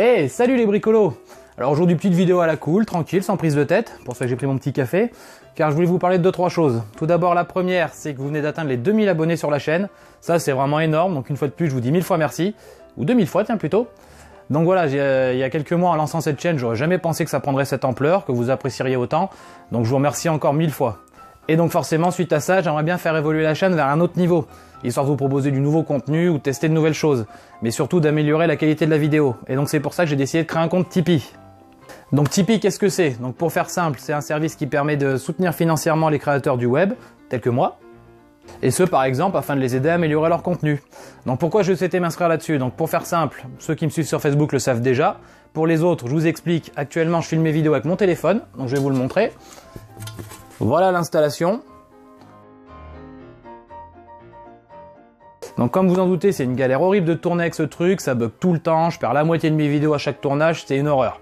Hey, salut les bricolos! Alors aujourd'hui, petite vidéo à la cool, tranquille, sans prise de tête, pour ça que j'ai pris mon petit café, car je voulais vous parler de 2-3 choses. Tout d'abord, la première, c'est que vous venez d'atteindre les 2000 abonnés sur la chaîne. Ça, c'est vraiment énorme, donc une fois de plus, je vous dis 1000 fois merci, ou 2000 fois, tiens, plutôt. Donc voilà, il y a quelques mois, en lançant cette chaîne, j'aurais jamais pensé que ça prendrait cette ampleur, que vous apprécieriez autant, donc je vous remercie encore 1000 fois. Et donc forcément, suite à ça, j'aimerais bien faire évoluer la chaîne vers un autre niveau, histoire de vous proposer du nouveau contenu ou tester de nouvelles choses, mais surtout d'améliorer la qualité de la vidéo. Et donc c'est pour ça que j'ai décidé de créer un compte Tipeee. Donc Tipeee, qu'est-ce que c'est? Donc pour faire simple, c'est un service qui permet de soutenir financièrement les créateurs du web, tels que moi, et ce par exemple afin de les aider à améliorer leur contenu. Donc pourquoi je souhaitais m'inscrire là-dessus? Donc pour faire simple, ceux qui me suivent sur Facebook le savent déjà. Pour les autres, je vous explique, actuellement je filme mes vidéos avec mon téléphone, donc je vais vous le montrer. Voilà l'installation. Donc comme vous en doutez, c'est une galère horrible de tourner avec ce truc, ça bug tout le temps, je perds la moitié de mes vidéos à chaque tournage, c'est une horreur.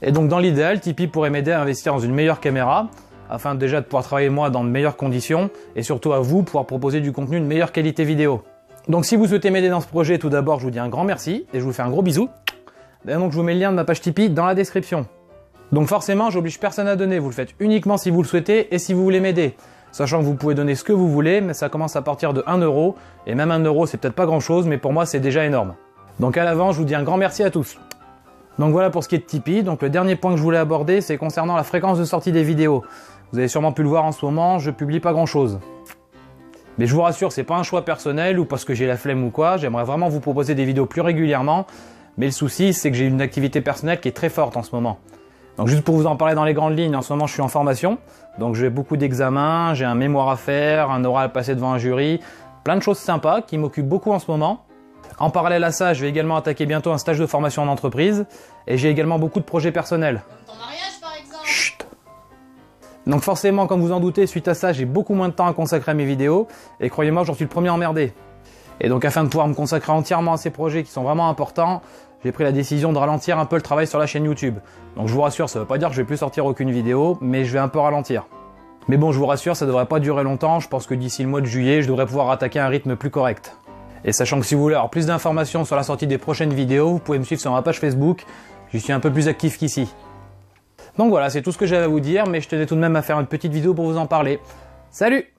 Et donc dans l'idéal, Tipeee pourrait m'aider à investir dans une meilleure caméra, afin déjà de pouvoir travailler moi dans de meilleures conditions, et surtout à vous pouvoir proposer du contenu de meilleure qualité vidéo. Donc si vous souhaitez m'aider dans ce projet, tout d'abord je vous dis un grand merci, et je vous fais un gros bisou. Et donc je vous mets le lien de ma page Tipeee dans la description. Donc forcément, j'oblige personne à donner, vous le faites uniquement si vous le souhaitez et si vous voulez m'aider. Sachant que vous pouvez donner ce que vous voulez, mais ça commence à partir de 1 €, et même 1 € c'est peut-être pas grand chose, mais pour moi c'est déjà énorme. Donc à l'avance, je vous dis un grand merci à tous. Donc voilà pour ce qui est de Tipeee. Donc le dernier point que je voulais aborder, c'est concernant la fréquence de sortie des vidéos. Vous avez sûrement pu le voir en ce moment, je publie pas grand chose. Mais je vous rassure, c'est pas un choix personnel ou parce que j'ai la flemme ou quoi, j'aimerais vraiment vous proposer des vidéos plus régulièrement, mais le souci c'est que j'ai une activité personnelle qui est très forte en ce moment. Donc juste pour vous en parler dans les grandes lignes, en ce moment je suis en formation, donc j'ai beaucoup d'examens, j'ai un mémoire à faire, un oral à passer devant un jury, plein de choses sympas qui m'occupent beaucoup en ce moment. En parallèle à ça, je vais également attaquer bientôt un stage de formation en entreprise, et j'ai également beaucoup de projets personnels. Comme ton mariage par exemple. Chut. Donc forcément, comme vous en doutez, suite à ça, j'ai beaucoup moins de temps à consacrer à mes vidéos, et croyez-moi, j'en suis le premier emmerdé. Et donc afin de pouvoir me consacrer entièrement à ces projets qui sont vraiment importants, j'ai pris la décision de ralentir un peu le travail sur la chaîne YouTube. Donc je vous rassure, ça veut pas dire que je vais plus sortir aucune vidéo, mais je vais un peu ralentir. Mais bon, je vous rassure, ça devrait pas durer longtemps, je pense que d'ici le mois de juillet, je devrais pouvoir attaquer un rythme plus correct. Et sachant que si vous voulez avoir plus d'informations sur la sortie des prochaines vidéos, vous pouvez me suivre sur ma page Facebook, j'y suis un peu plus actif qu'ici. Donc voilà, c'est tout ce que j'avais à vous dire, mais je tenais tout de même à faire une petite vidéo pour vous en parler. Salut!